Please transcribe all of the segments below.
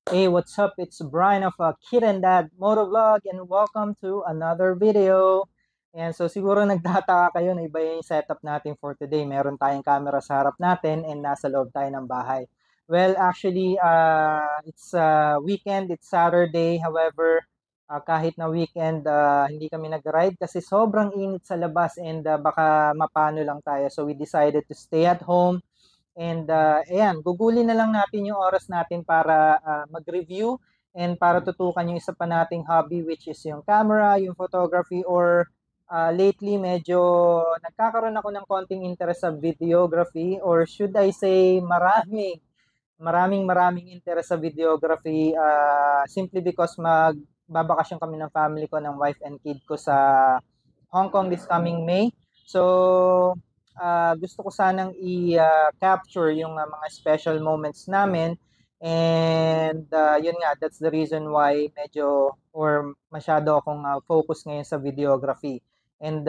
Hey, what's up? It's Brian of Kid and Dad Motovlog and welcome to another video. And so siguro nagtataka kayo na iba yung setup natin for today. Meron tayong camera sa harap natin and nasa loob tayo ng bahay. Well, actually, it's weekend, it's Saturday. However, kahit na weekend, hindi kami nag-ride kasi sobrang init sa labas and baka mapano lang tayo. So we decided to stay at home. And ayan, gugulin na lang natin yung oras natin para mag-review and para tutukan yung isa pa nating hobby which is yung camera, yung photography or lately medyo nagkakaroon ako ng konting interest sa videography or should I say maraming interest sa videography simply because magbabakasyon kami ng family ko, ng wife and kid ko sa Hong Kong this coming May. So, gusto ko sanang i-capture yung mga special moments namin. And yun nga, that's the reason why medyo or masyado akong focus ngayon sa videography. And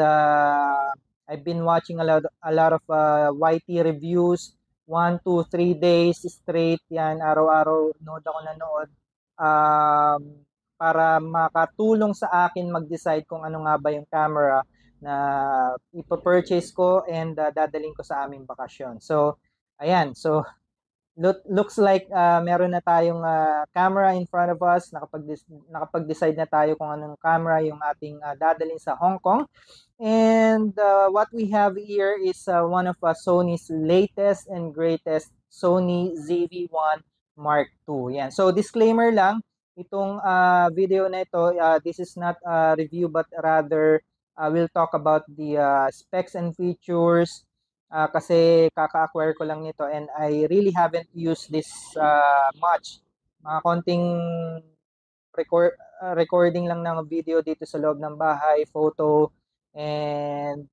I've been watching a lot of YT reviews, 1, 2, 3 days straight, yan, araw-araw, nood ako nanood. Para makatulong sa akin mag-decide kung ano nga ba yung camera na ipa-purchase ko and dadaling ko sa aming bakasyon. So, ayan. So, looks like meron na tayong camera in front of us. Nakapag-decide na tayo kung anong camera yung ating dadalhin sa Hong Kong. And what we have here is one of Sony's latest and greatest Sony ZV-1 Mark II. Yan. So disclaimer lang, itong video na ito, this is not a review but rather we'll talk about the specs and features kasi kaka-acquire ko lang nito and I really haven't used this much. Mga konting recording lang ng video dito sa loob ng bahay, photo, and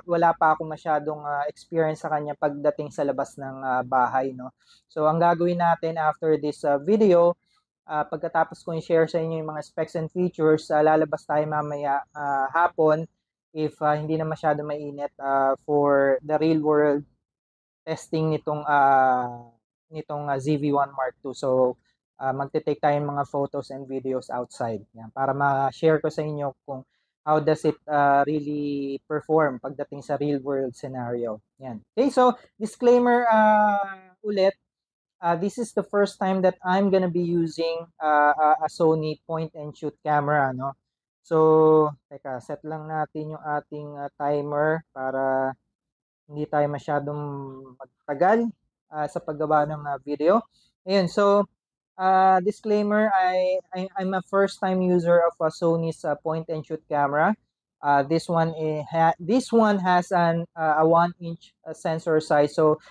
wala pa ako masyadong experience sa kanya pagdating sa labas ng bahay, no. So ang gagawin natin after this video, pagkatapos ko i-share sa inyo yung mga specs and features, lalabas tayo mamaya hapon if hindi na masyado mainit for the real world testing nitong ZV-1 Mark II. So magte-take tayo ng mga photos and videos outside. Yan, para ma-share ko sa inyo kung how does it really perform pagdating sa real world scenario. Yan. Okay, so disclaimer ulit, this is the first time that I'm gonna be using a Sony point and shoot camera, no? So, teka, set lang natin yung ating timer para hindi tayo masyadong magtagal sa paggawa ng video. Ayun, so disclaimer, I'm a first time user of Sony's point and shoot camera. This one has a 1-inch sensor size, so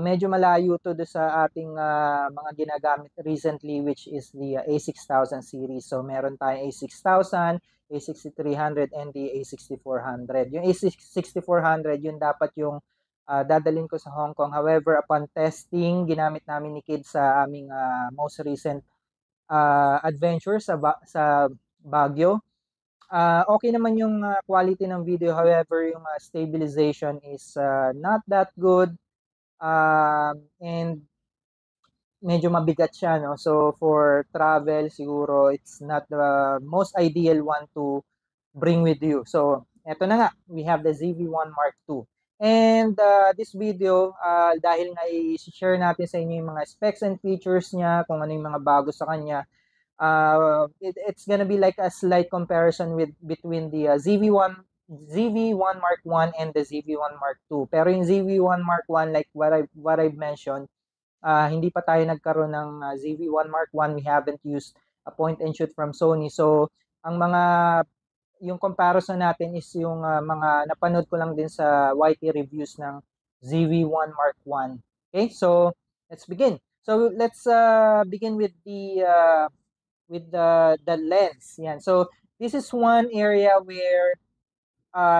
medyo malayo to do sa ating mga ginagamit recently, which is the A6000 series. So meron tayong A6000, A6300 and the A6400. Yung A6400 yun dapat yung dadalhin ko sa Hong Kong. However, upon testing, ginamit namin ni Kid sa aming most recent adventure sa Baguio. Okay naman yung quality ng video. However, yung stabilization is not that good. And medyo mabigat siya, no? So, for travel, siguro, it's not the most ideal one to bring with you. So, eto na nga, we have the ZV-1 Mark II. And this video, dahil nga i-share natin sa inyo yung mga specs and features niya, kung ano yung mga bago sa kanya, it's gonna be like a slight comparison between the ZV-1 Mark I and the ZV-1 Mark II. Pero yung ZV-1 Mark I, like what I've mentioned, hindi pa tayo nagkaroon ng ZV-1 Mark I. We haven't used a point and shoot from Sony. So, yung comparison natin is yung mga napanood ko lang din sa YT reviews ng ZV-1 Mark I. Okay, so let's begin. So let's begin with the lens. Yan. So this is one area where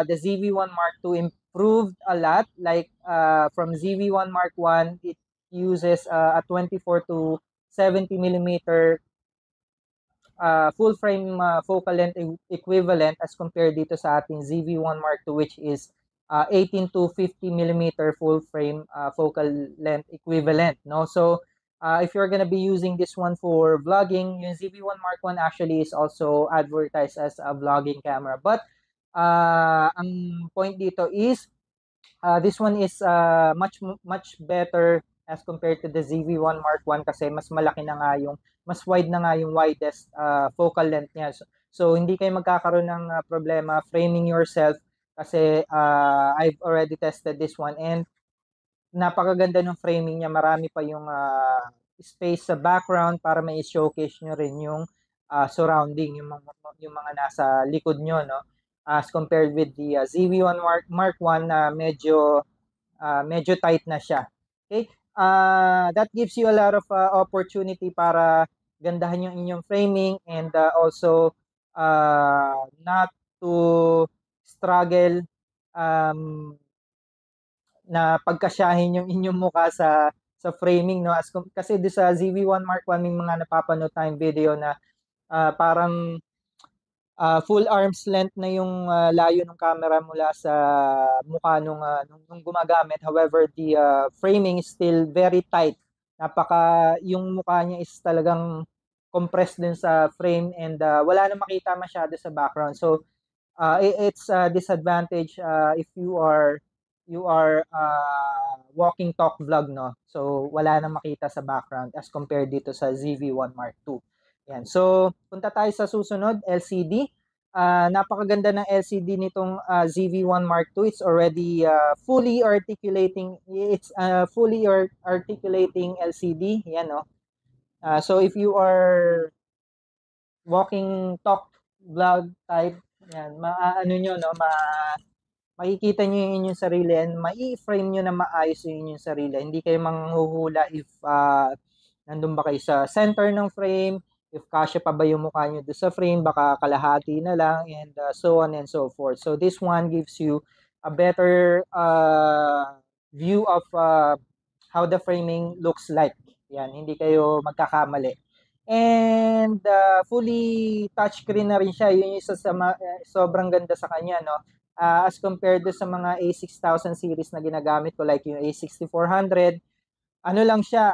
the ZV-1 Mark II improved a lot. Like from ZV-1 Mark I, it uses a 24 to 70 millimeter full frame focal length equivalent as compared dito sa ating ZV-1 Mark II, which is 18 to 50 millimeter full frame focal length equivalent, no? So if you're gonna be using this one for vlogging, yung ZV-1 Mark 1 actually is also advertised as a vlogging camera. But ang point dito is this one is much better as compared to the ZV-1 Mark 1 kasi mas malaki na nga yung, mas wide na nga yung widest focal length niya. So hindi kayo magkakaroon ng problema framing yourself kasi I've already tested this one and napakaganda ng framing niya. Marami pa yung space sa background para may showcase nyo rin yung surrounding, yung mga nasa likod nyo, no? As compared with the ZV-1 Mark 1 na medyo tight na siya. Okay? That gives you a lot of opportunity para gandahan yung inyong framing and also not to struggle na pagkasyahin yung inyong mukha sa framing, no? Kasi do sa ZV-1 Mark 1 may mga napapanood tayong video na parang full arm's length na yung layo ng camera mula sa mukha nung gumagamit. However, the framing is still very tight. Yung mukha niya is talagang compressed din sa frame and wala na makita masyado sa background. So, it's a disadvantage if you are walking talk vlog, no? So, wala na makita sa background as compared dito sa ZV-1 Mark 2. Yan. So, punta tayo sa susunod, LCD. Napakaganda ng LCD nitong ZV-1 Mark 2. It's already fully articulating. It's fully articulating LCD. Yan, no? So, if you are walking talk vlog type, yan, maano nyo, no? Makikita nyo yung inyong sarili and mai-frame nyo na maayos yung inyong sarili. Hindi kayo manghuhula if nandun ba kayo sa center ng frame, if kasya pa ba yung mukha nyo doon sa frame, baka kalahati na lang, and so on and so forth. So this one gives you a better view of how the framing looks like. Yan, hindi kayo magkakamali. And fully touchscreen na rin siya. Yun yung isa sa sobrang ganda sa kanya, no? As compared to sa mga A6000 series na ginagamit ko like yung A6400, ano lang siya,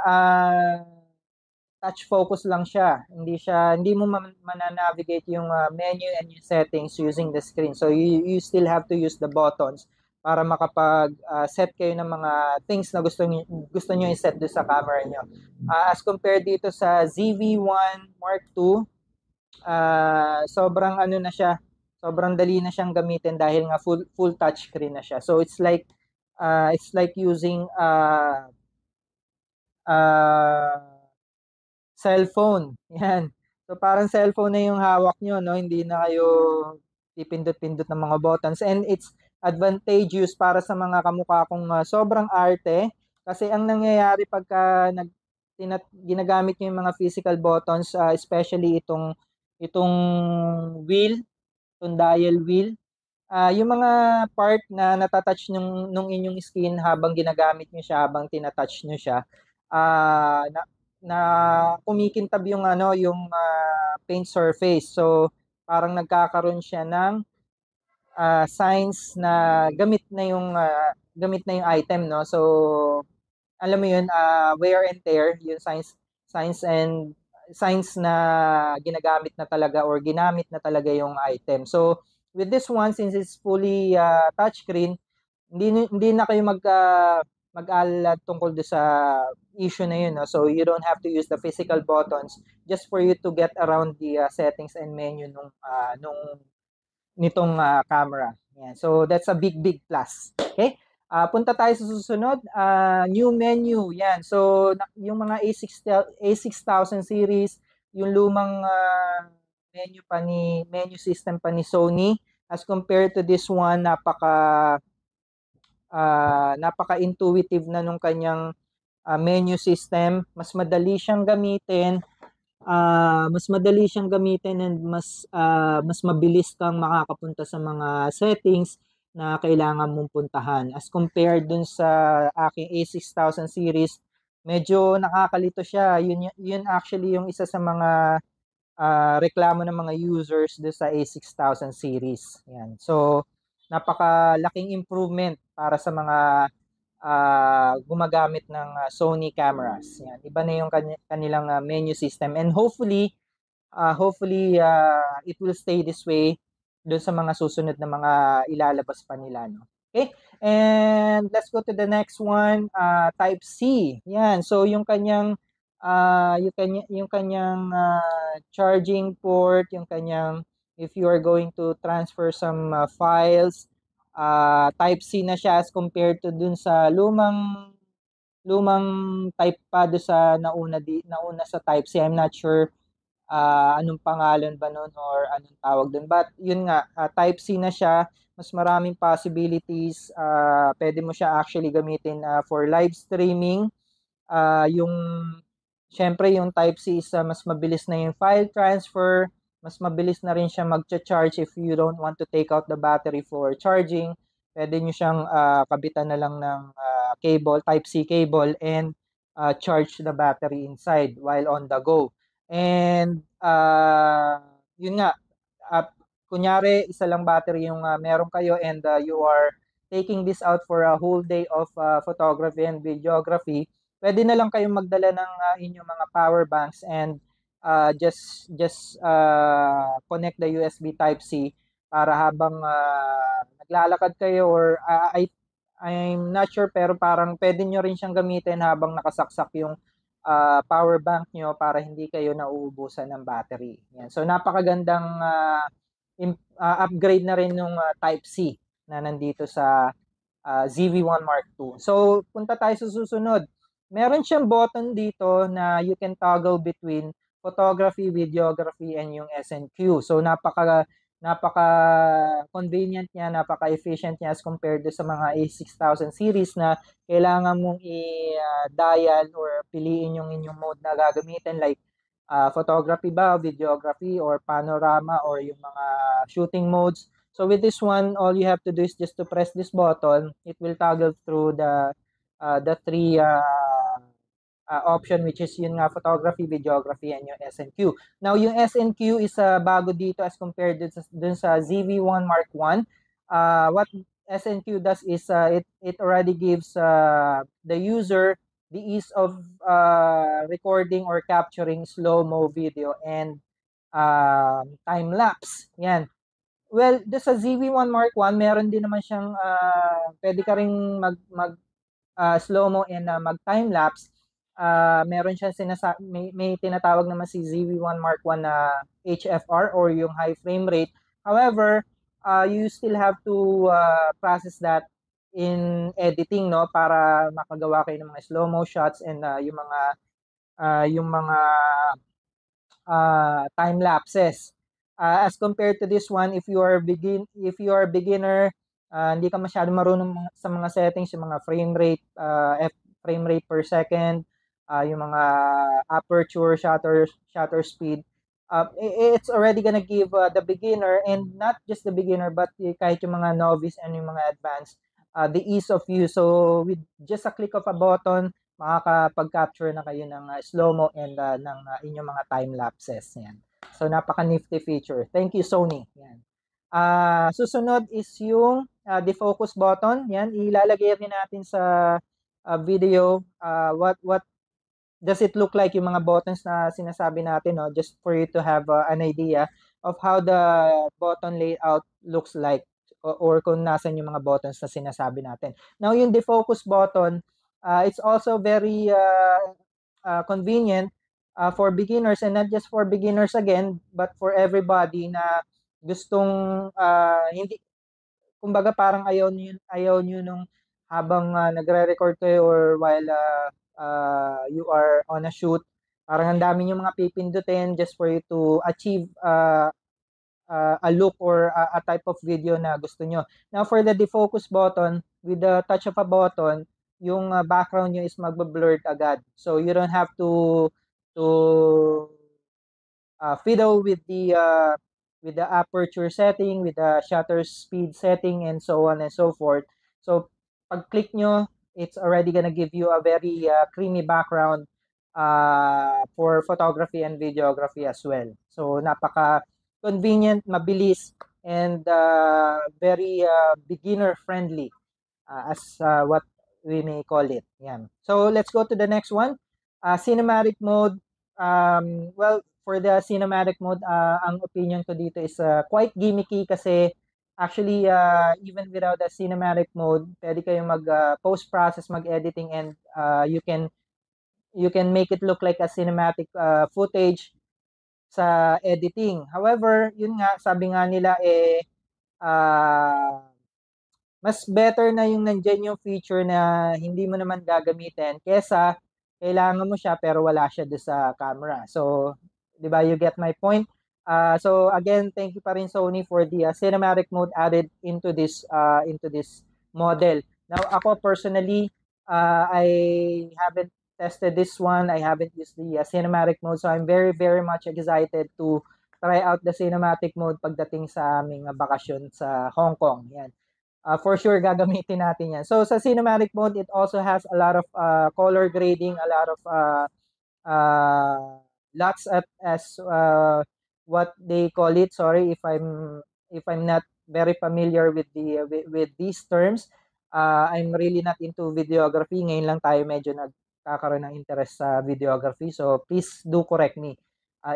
touch focus lang siya. Hindi mo mananavigate yung menu and yung settings using the screen. So you still have to use the buttons para makapag-set kayo ng mga things na gusto niyo i-set do sa camera niyo. As compared dito sa ZV-1 Mark 2, sobrang ano na siya, sobrang dali na siyang gamitin dahil nga full touch screen na siya. So it's like using cellphone. Yan. So parang cellphone na yung hawak nyo, no? Hindi na kayo pipindot-pindot ng mga buttons. And it's advantageous para sa mga kamukha kong sobrang arte. Kasi ang nangyayari pagka ginagamit nyo yung mga physical buttons, especially itong wheel, itong dial wheel, yung mga part na natatouch nung inyong skin habang ginagamit nyo siya, habang tinatouch nyo siya, na kumikintab yung paint surface. So parang nagkakaroon siya ng signs na gamit na yung item, no? So alam mo yun, wear and tear, yung signs na ginagamit na talaga or ginamit na talaga yung item. So with this one, since it's fully touchscreen, hindi na kayo mag-alala tungkol sa issue na yun, no? So you don't have to use the physical buttons just for you to get around the settings and menu nitong camera. Yan. So that's a big plus. Okay? Punta tayo sa susunod, new menu. Yan. So yung mga A6000 series, yung lumang menu system pa ni Sony, as compared to this one, napaka-intuitive na nung kanyang menu system. Mas madali siyang gamitin. And mas mabilis kang makakapunta sa mga settings na kailangan mong puntahan. As compared dun sa aking A6000 series, medyo nakakalito siya. Yun actually yung isa sa mga reklamo ng mga users do sa A6000 series. Yan. So napakalaking improvement para sa mga gumagamit ng Sony cameras. Yan. Iba na yung kanilang menu system, and hopefully it will stay this way doon sa mga susunod na mga ilalabas pa nila, no? Okay? And let's go to the next one, type C. Yan. So yung kanyang charging port, yung kanyang if you are going to transfer some files, type C na siya as compared to dun sa lumang type pa do sa nauna sa type C. I'm not sure anong pangalan ba nun or anong tawag dun. But yun nga, type C na siya, mas maraming possibilities. Pwede mo siya actually gamitin for live streaming. Syempre yung type C is mas mabilis na yung file transfer, mas mabilis na rin siya mag-charge if you don't want to take out the battery for charging. Pwede nyo siyang kabitan na lang ng cable, type C cable, and charge the battery inside while on the go. And yun nga, kunyari isa lang battery yung meron kayo, and you are taking this out for a whole day of photography and videography, pwede na lang kayong magdala ng inyong mga power banks, and just connect the USB Type-C para habang naglalakad kayo, or I'm not sure, pero parang pwede nyo rin siyang gamitin habang nakasaksak yung power bank nyo para hindi kayo nauubusan ng battery. Yan. So napakagandang upgrade na rin ng Type-C na nandito sa ZV-1 Mark II. So punta tayo sa susunod. Meron siyang button dito na you can toggle between photography, videography, and yung SNQ. So napaka-convenient niya, napaka-efficient niya as compared sa mga A6000 series na kailangan mong i-dial or piliin yung inyong mode na gagamitin, like photography ba, videography, or panorama, or yung mga shooting modes. So with this one, all you have to do is just to press this button. It will toggle through the three option, which is yun nga, photography, videography, and yung SNQ. Now, yung SNQ is bago dito as compared dun sa ZV-1 Mark I. What SNQ does is it already gives the user the ease of recording or capturing slow-mo video and time-lapse. Yan. Well, doon sa ZV-1 Mark I, meron din naman siyang pwede ka ring mag slow-mo and mag-time-lapse. Meron siyang may tinatawag naman si ZV-1 Mark I na HFR, or yung high frame rate. However, you still have to process that in editing, no, para makagawa kayo ng mga slow-mo shots and yung mga time lapses. As compared to this one, if you are beginner, hindi ka masyado marunong sa mga settings, yung mga frame rate, frame rate per second, yung mga aperture, shutter speed, it's already gonna give the beginner, and not just the beginner, but kahit yung mga novice and yung mga advanced, the ease of use. So with just a click of a button, makakapag-capture na kayo ng slow-mo and ng inyong mga time lapses. Yan. So napaka-nifty feature. Thank you, Sony. Yan. Susunod is yung defocus button. Yan, ilalagay rin natin sa video what does it look like, yung mga buttons na sinasabi natin, no? Just for you to have an idea of how the button layout looks like, or kung nasan yung mga buttons na sinasabi natin. Now, yung defocus button, it's also very convenient for beginners, and not just for beginners again, but for everybody na gustong hindi, kumbaga parang ayaw nyo nung habang nagre-record kayo or while you are on a shoot, parang ang dami yung mga pipindutin just for you to achieve a look or a type of video na gusto nyo. Now, for the defocus button, with the touch of a button, yung background nyo is magbe-blurred agad. So you don't have to fiddle with the aperture setting, with the shutter speed setting, and so on and so forth. So pag click nyo, it's already gonna give you a very creamy background for photography and videography as well. So napaka-convenient, mabilis, and very beginner-friendly as what call it. Yan. So let's go to the next one. Cinematic mode. Well, for the cinematic mode, ang opinion ko dito is quite gimmicky kasi actually even without the cinematic mode, pwede kayong mag post-process, mag-editing, and you can make it look like a cinematic footage sa editing. However, yun nga, sabi nga nila mas better na yung nandyan yung feature na hindi mo naman gagamitin kesa kailangan mo siya pero wala siya doon sa camera. So, 'di ba, you get my point? So again, thank you pa rin Sony for the cinematic mode added into this model. Now, ako personally, I haven't tested this one. I haven't used the cinematic mode, so I'm very very much excited to try out the cinematic mode pagdating sa aming bakasyon sa Hong Kong. Yan. For sure gagamitin natin yan. So sa cinematic mode, it also has a lot of color grading, a lot of lots at as what they call it. Sorry if I'm not very familiar with with these terms. I'm really not into videography. Ngayon lang tayo medyo nagkakaroon ng interest sa videography. So please do correct me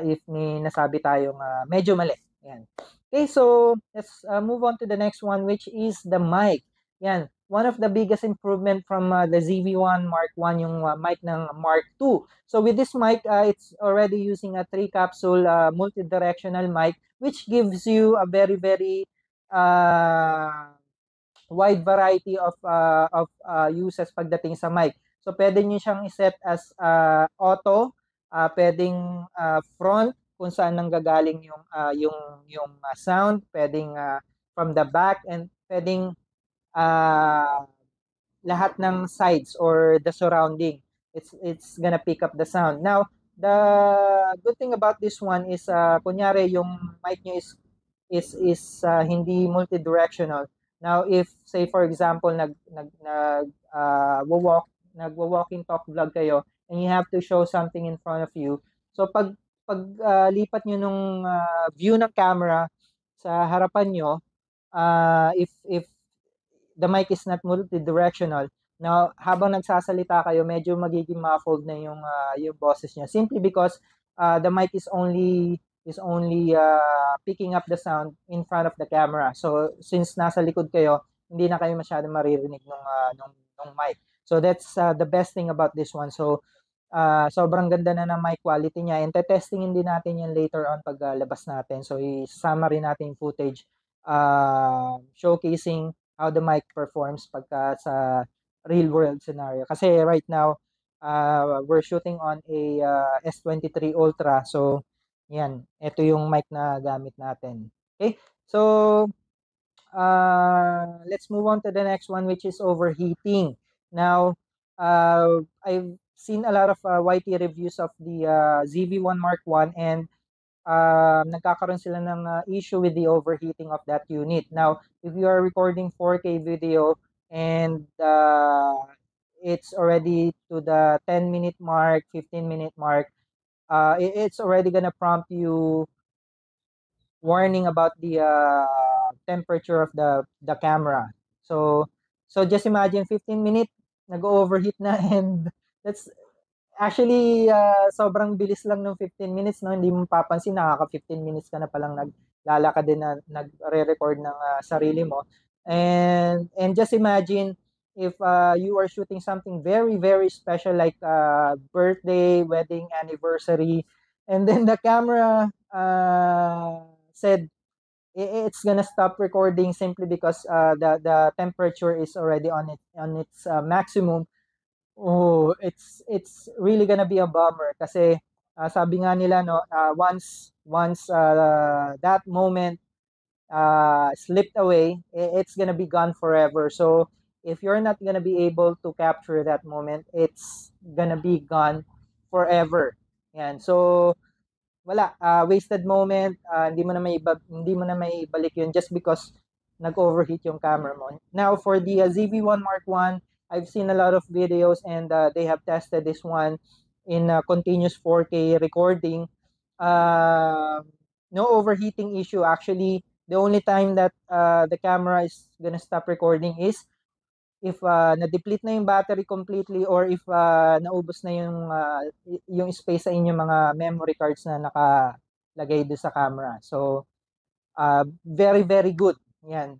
if may nasabi tayong medyo mali. Yan. Okay, so let's move on to the next one, which is the mic. Yan, one of the biggest improvement from the ZV-1 Mark 1, yung mic ng Mark 2. So with this mic, it's already using a 3-capsule multi-directional mic, which gives you a very, very wide variety of uses pagdating sa mic. So pwede nyo siyang iset as auto, pwedeng front, kung saan nanggagaling yung sound, pwedeng from the back, and pwedeng lahat ng sides or the surrounding. It's gonna pick up the sound. Now, the good thing about this one is kunyari yung mic nyo is hindi multi-directional. Now, if say for example nagwo-walking talk vlog kayo and you have to show something in front of you. So pag lipat nyo nung view ng camera sa harapan nyo, if the mic is not multi-directional, now habang nagsasalita kayo, medyo magiging muffled na yung boses niya simply because the mic is only picking up the sound in front of the camera. So since nasa likod kayo, hindi na kayo masyadong maririnig nung mic. So that's the best thing about this one. So sobrang ganda na ng mic quality niya, and testingin din natin yan later on pag labas natin. So isama rin natin yung footage showcasing how the mic performs pagka sa real world scenario. Kasi right now we're shooting on a S23 Ultra. So yan, ito yung mic na gamit natin. Okay, so let's move on to the next one, which is overheating. Now, I've seen a lot of YT reviews of the ZV-1 Mark 1, and nagkakaroon sila ng issue with the overheating of that unit. Now, if you are recording 4K video and it's already to the 10-minute mark, 15-minute mark, it's already gonna prompt you warning about the temperature of the camera. So just imagine 15 minutes nag-overheat na, and that's actually sobrang bilis lang ng 15 minutes, no? Hindi mo papansin, nakaka 15 minutes ka na palang naglalakad din na nagre-record ng sarili mo. And just imagine if you are shooting something very very special like birthday, wedding, anniversary, and then the camera said it's gonna stop recording simply because the temperature is already on its maximum. Oh, it's really gonna be a bummer kasi sabi nga nila, no, once that moment slipped away, it's gonna be gone forever. So if you're not gonna be able to capture that moment, it's gonna be gone forever. Yan. So wala, wasted moment, hindi mo na maibalik yun just because nag-overheat yung camera mo. Now for the ZV-1 Mark 1, I've seen a lot of videos, and they have tested this one in continuous 4K recording. No overheating issue. Actually, the only time that the camera is gonna stop recording is if na-deplete na yung battery completely or if naubos na yung space sa inyong mga memory cards na nakalagay doon sa camera. So, very, very good. Yan,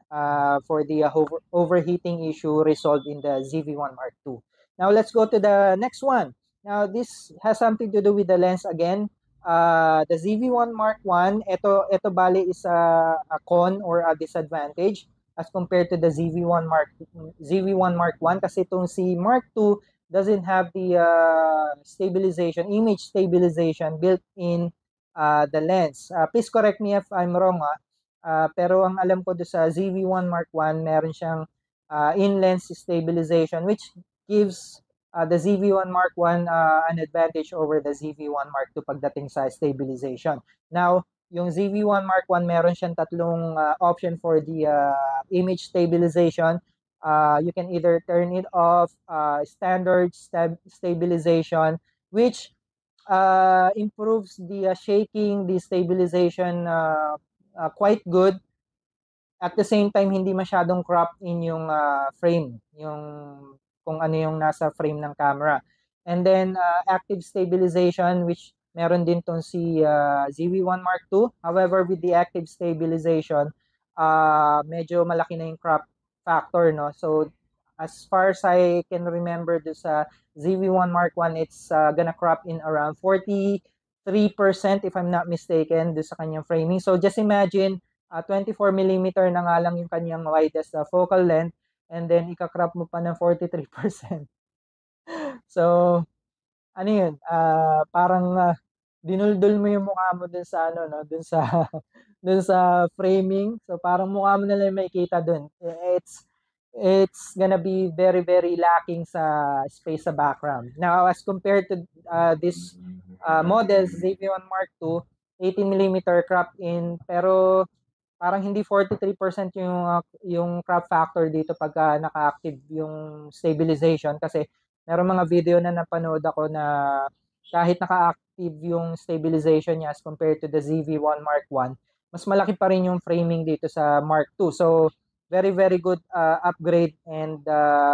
for the overheating issue resolved in the ZV-1 Mark II. Now, let's go to the next one. Now, this has something to do with the lens again. The ZV-1 Mark I, ito bali is a con or a disadvantage as compared to the ZV-1 Mark I kasi itong si Mark II doesn't have the image stabilization built in the lens. Please correct me if I'm wrong. Pero ang alam ko doon sa ZV-1 Mark I, meron siyang in-lens stabilization which gives the ZV-1 Mark I an advantage over the ZV-1 Mark II pagdating sa stabilization. Now, yung ZV-1 Mark I, meron siyang tatlong option for the image stabilization. You can either turn it off, standard stabilization, which improves the shaking, the stabilization quite good. At the same time, hindi masyadong crop in yung frame, yung kung ano yung nasa frame ng camera. And then, active stabilization, which meron din tong si ZV-1 Mark II. However, with the active stabilization, medyo malaki na yung crop factor, no? So, as far as I can remember do sa ZV-1 Mark I, it's gonna crop in around 43% if I'm not mistaken do sa kanyang framing. So, just imagine, 24 mm na nga lang yung kanyang widest focal length and then ika-crop mo pa ng 43%. So, ano yun? Parang dinuldol mo yung mukha mo dun sa ano, no? Dun sa dun sa framing. So, parang mukha mo na lang makikita dun. It's gonna be very, very lacking sa space sa background. Now, as compared to this model, ZV-1 Mark II, 18 mm crop in, pero parang hindi 43% yung crop factor dito pagka naka-active yung stabilization kasi meron mga video na napanood ako na kahit naka-active yung stabilization niya as compared to the ZV-1 Mark I, mas malaki pa rin yung framing dito sa Mark II. So, very, very good upgrade and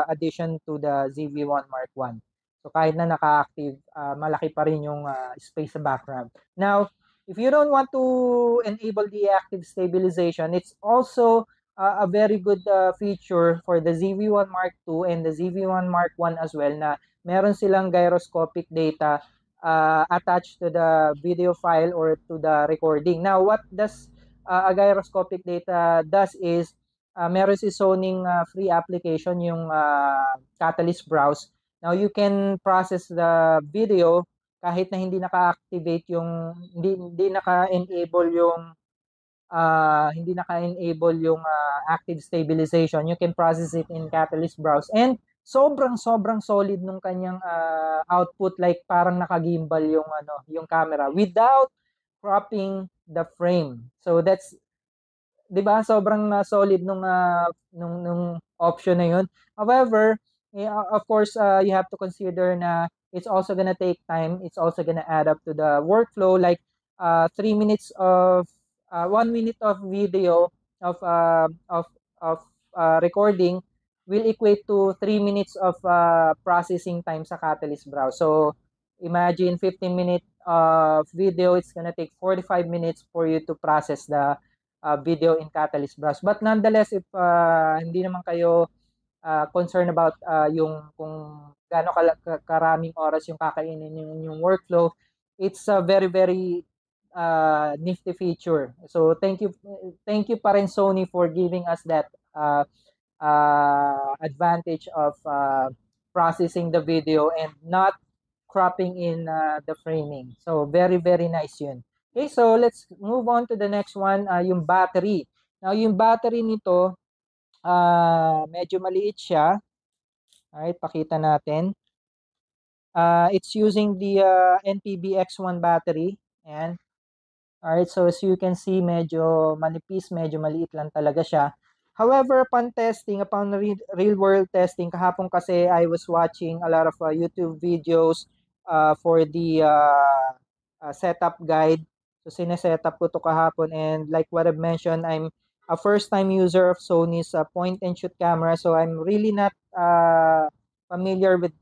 addition to the ZV-1 Mark I. So, kahit na naka-active, malaki pa rin yung space sa background. Now, if you don't want to enable the active stabilization, it's also a very good feature for the ZV-1 Mark II and the ZV-1 Mark I as well na meron silang gyroscopic data attached to the video file or to the recording. Now, what does a gyroscopic data does is meron si Sony free application yung Catalyst Browse. Now, you can process the video kahit na hindi naka-activate yung hindi naka-enable yung active stabilization. You can process it in Catalyst Browse and sobrang solid nung kanyang output, like parang naka-gimbal yung camera without cropping the frame. So that's 'di ba sobrang solid nung option na yun. However, of course, you have to consider na it's also gonna take time. It's also gonna add up to the workflow. Like 3 minutes of 1 minute of video of recording will equate to 3 minutes of processing time sa Catalyst Browse. So imagine 15 minutes of video, it's gonna take 45 minutes for you to process the video in Catalyst Browse. But nonetheless, if hindi naman kayo concerned about yung kung gaano karaming oras yung kakainin yung workflow, it's a very, very nifty feature. So thank you pa rin Sony for giving us that advantage of processing the video and not cropping in the framing. So very, very nice yun. Okay, so let's move on to the next one, yung battery. Now, yung battery nito, medyo maliit siya. Alright, pakita natin. It's using the NPB X1 battery. Ayan. Alright, so as you can see, medyo manipis, medyo maliit lang talaga siya. However, upon real world testing, kahapon kasi I was watching a lot of YouTube videos for the setup guide. So, sinesetup ko to kahapon, and like what I've mentioned, I'm a first-time user of Sony's point-and-shoot camera. So, I'm really not familiar with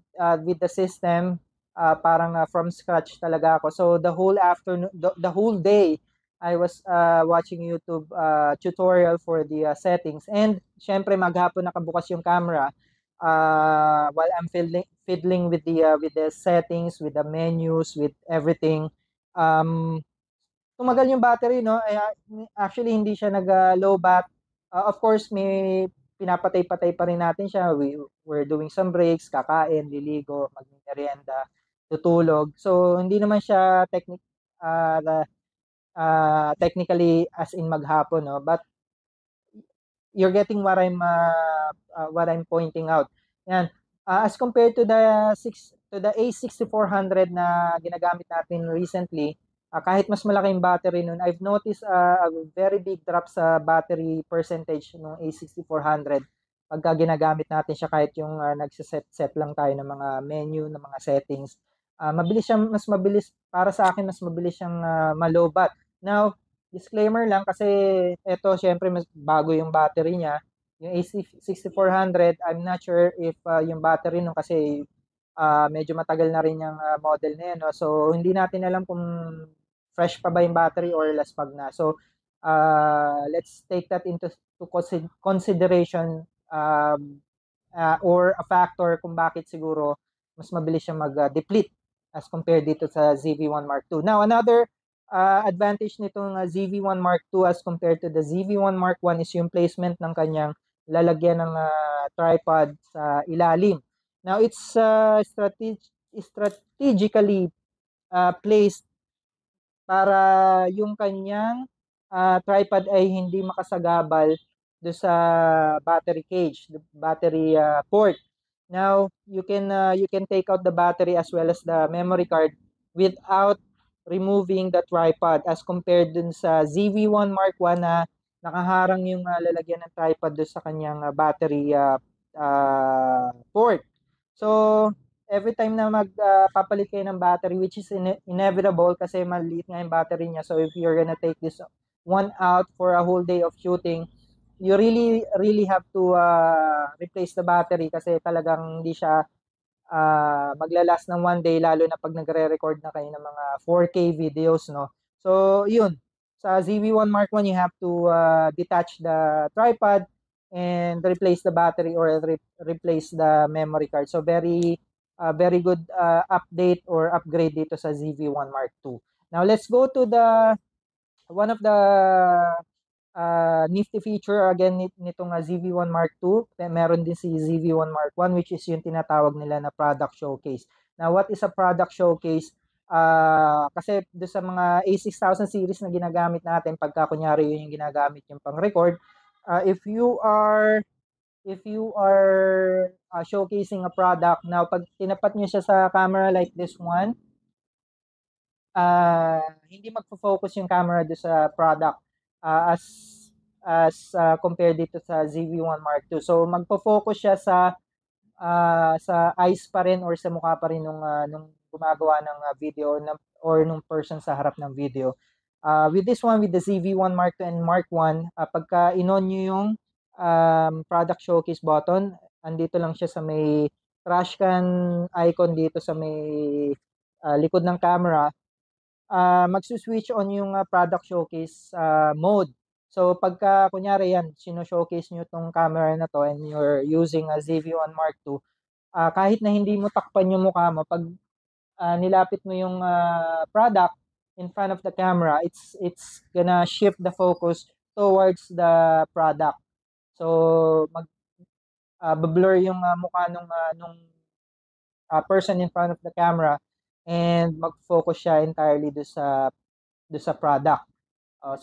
the system. Parang from scratch talaga ako. So the whole afternoon, the whole day, I was watching YouTube tutorial for the settings. And syempre maghapon nakabukas yung camera while I'm fiddling with the settings, with the menus, with everything. Tumagal yung battery, no? Actually, hindi siya nag-low bat. Of course, may pinapatay-patay pa rin natin siya. We're doing some breaks, kakain, liligo, magmerienda, tutulog. So, hindi naman siya technically as in maghapon, no? But you're getting what I'm pointing out. Yan. As compared to the A6400 na ginagamit natin recently, kahit mas malaki yung battery nun, I've noticed a very big drop sa battery percentage ng A6400 pagka ginagamit natin siya kahit yung nagsiset lang tayo ng mga menu, ng mga settings. Mas mabilis, para sa akin, mas mabilis siyang malobat. Now, disclaimer lang kasi ito syempre mas bago yung battery niya. Yung AC6400, I'm not sure if yung battery nung kasi medyo matagal na rin yung model na yun. No? So, hindi natin alam kung fresh pa ba yung battery or last pag na. So, let's take that into consideration or a factor kung bakit siguro mas mabilis siya mag-deplete as compared dito sa ZV-1 Mark II. Now, another advantage nitong ZV-1 Mark II as compared to the ZV-1 Mark I is yung placement ng kanyang lalagyan ng tripod sa ilalim. Now, it's strategically placed para yung kanyang tripod ay hindi makasagabal do sa battery cage, the battery port. Now, you can take out the battery as well as the memory card without removing the tripod as compared dun sa ZV-1 Mark I na nakaharang yung lalagyan ng tripod do sa kanyang battery port. So, every time na magpapalit kayo ng battery, which is inevitable kasi maliit nga yung battery niya. So, if you're gonna take this one out for a whole day of shooting, you really have to replace the battery kasi talagang hindi siya maglalast ng one day, lalo na pag nagre-record na kayo ng mga 4K videos, no? So, yun. Sa ZV-1 Mark I, you have to detach the tripod and replace the battery or replace the memory card. So, very good update or upgrade dito sa ZV-1 Mark II. Now, let's go to one of the nifty feature again nitong ZV-1 Mark II. Meron din si ZV-1 Mark I, which is yung tinatawag nila na product showcase. Now, what is a product showcase? Kasi do sa mga A6000 series na ginagamit natin, pagka kunyari yun yung ginagamit yung pang-record, if you are showcasing a product, now pag tinapat nyo siya sa camera like this one, hindi magfo-focus yung camera do sa product as compared dito sa ZV-1 Mark II. So magfo-focus siya sa eyes pa rin or sa mukha pa rin nung gumagawa ng video or nung person sa harap ng video. With this one, with the ZV-1 Mark II and Mark I, pagka in-on nyo yung product showcase button, andito lang siya sa may trash can icon dito sa may likod ng camera, magsuswitch on yung product showcase mode. So pagka kunyari yan, sino-showcase nyo tong camera na to and you're using a ZV-1 Mark II, kahit na hindi mo takpan yung mukha mo, pag nilapit mo yung product in front of the camera, it's gonna shift the focus towards the product. So blur yung mukha nung person in front of the camera and mag-focus siya entirely do sa product.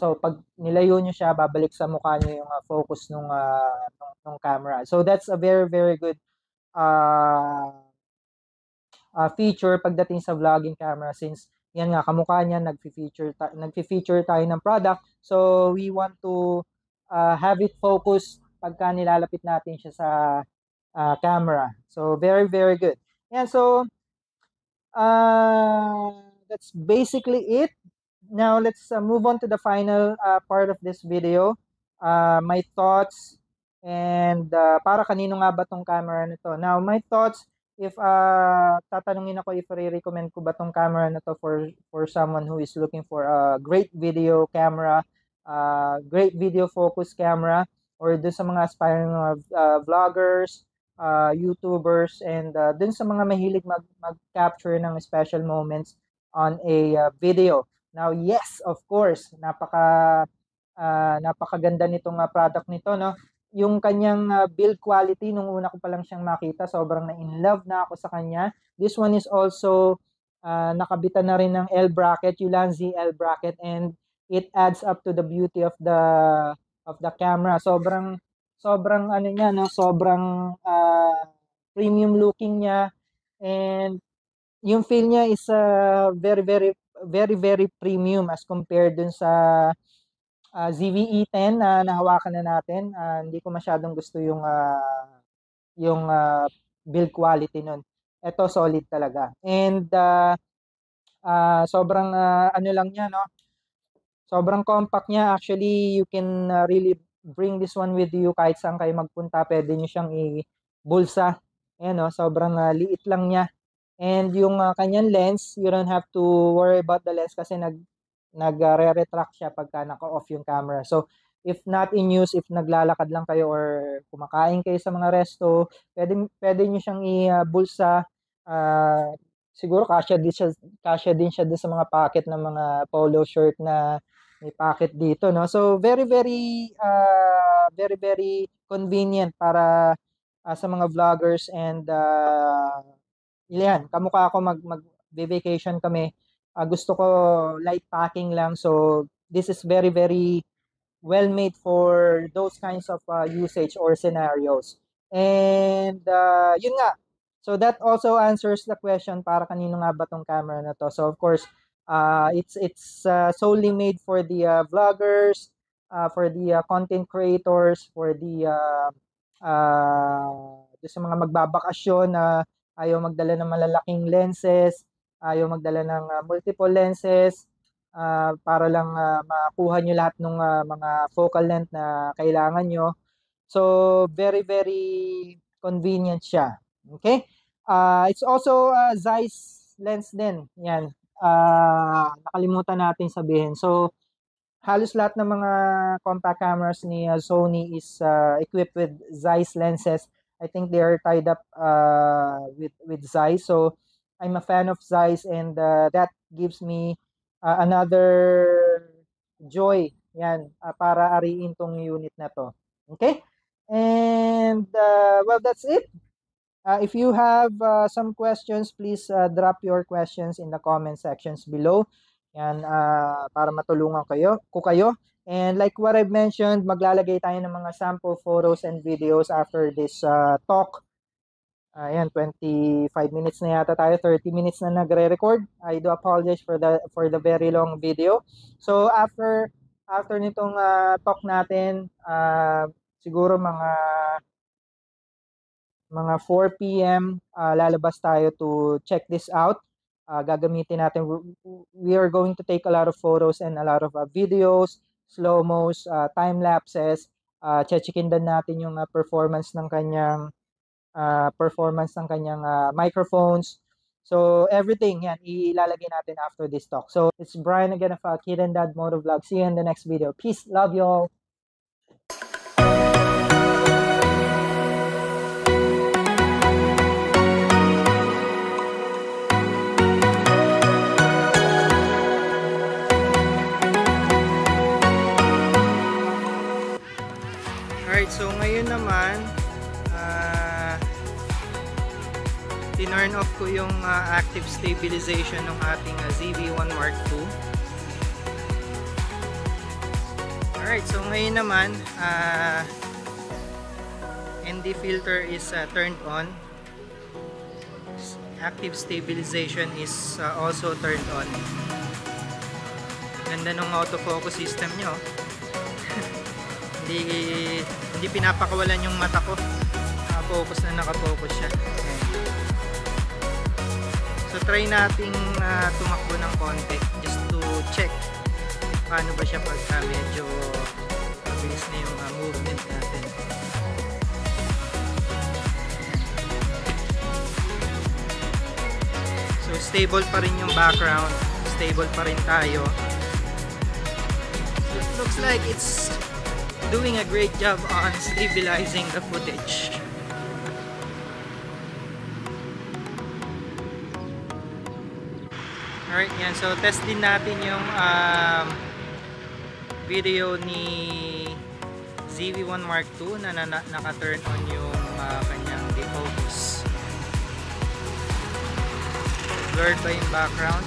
So pag nilayo nyo siya, babalik sa mukha nyo yung focus nung camera. So that's a very very good feature pagdating sa vlogging camera, since yan nga kamukha niya, nagfi-feature tayo ng product. So we want to have it focus pagka nilalapit natin siya sa camera. So very very good. And so that's basically it. Now let's move on to the final part of this video. My thoughts And para kanino nga ba tong camera na to? Now, my thoughts, if tatanungin ako if i-recommend ko ba tong camera na to for someone who is looking for a great video camera, great video focus camera, or dun sa mga aspiring vloggers, YouTubers, and dun sa mga mahilig mag-capture ng special moments on a video. Now, yes, of course, napakaganda nitong product nito, no? Yung kanyang build quality, nung una ko pa lang siyang makita, sobrang na-in-love na ako sa kanya. This one is also nakabitan na rin ng L bracket, Ulanzi L bracket, and it adds up to the beauty of the camera. Sobrang ano niya, no? Sobrang premium looking niya, and yung feel niya is very very very very premium as compared dun sa ZV-E10 na nahawakan na natin. Hindi ko masyadong gusto yung build quality nun. Ito solid talaga. And sobrang ano lang niya, no? Sobrang compact niya. Actually, you can really bring this one with you kahit saan kayo magpunta. Pwede niyo siyang i-bulsa. Ayan, no? Sobrang liit lang niya. And yung kanyang lens, you don't have to worry about the lens kasi nagre-retract siya pagka naka-off yung camera. So, if not in use, if naglalakad lang kayo or kumakain kayo sa mga resto, pwede nyo siyang i-bulsa. Siguro kasya din siya doon sa mga pocket ng mga polo shirt na may pocket dito, no? So, very, very, very, very convenient para sa mga vloggers, and yan, kamukha ako mag-vacation kami. Gusto ko light packing lang. So, this is very, very well made for those kinds of usage or scenarios. And yun nga. So, that also answers the question, para kanino nga ba tong camera na to? So, of course, it's solely made for the vloggers, for the content creators, for the sa mga magbabakasyon na ayaw magdala ng malalaking lenses, ayaw magdala ng multiple lenses, para lang makuha nyo lahat ng mga focal length na kailangan nyo. So, very, very convenient siya. Okay? It's also Zeiss lens din. Yan. Nakalimutan natin sabihin. So, halos lahat ng mga compact cameras ni Sony is equipped with Zeiss lenses. I think they are tied up with Zeiss. So, I'm a fan of Zeiss, and that gives me another joy. Yan, para ariin tong unit na to. Okay? And, well, that's it. If you have some questions, please drop your questions in the comment sections below. Yan, para matulungan ko kayo. And like what I've mentioned, maglalagay tayo ng mga sample photos and videos after this talk. Ayan, 25 minutes na yata tayo, 30 minutes na nagre-record. I do apologize for the very long video. So after nitong talk natin, siguro mga 4 p.m. Lalabas tayo to check this out. Gagamitin natin, we are going to take a lot of photos and a lot of videos, slow-mos, time-lapses. Checkin din natin yung performance ng kanyang microphones. So, everything yan, ilalagay natin after this talk. So, it's Brian again of Kid and Dad Motovlog. See you in the next video. Peace. Love you all. Alright, so ngayon naman, tinurn off ko yung active stabilization ng ating ZV-1 Mark II. Alright, so ngayon naman, ND filter is turned on. Active stabilization is also turned on. Ganda ng autofocus system nyo. Hindi pinapakawalan yung mata ko. Naka-focus na naka-focus siya. Okay. So try nating tumakbo ng konti just to check paano ba siya pagka medyo mabilis na yung movement natin. stable pa rin yung background, stable pa rin tayo. So it looks like it's doing a great job on stabilizing the footage. Alright, yan. So test din natin yung video ni ZV-1 Mark II na naka-turn on yung kanyang defocus. Blurred ba yung background?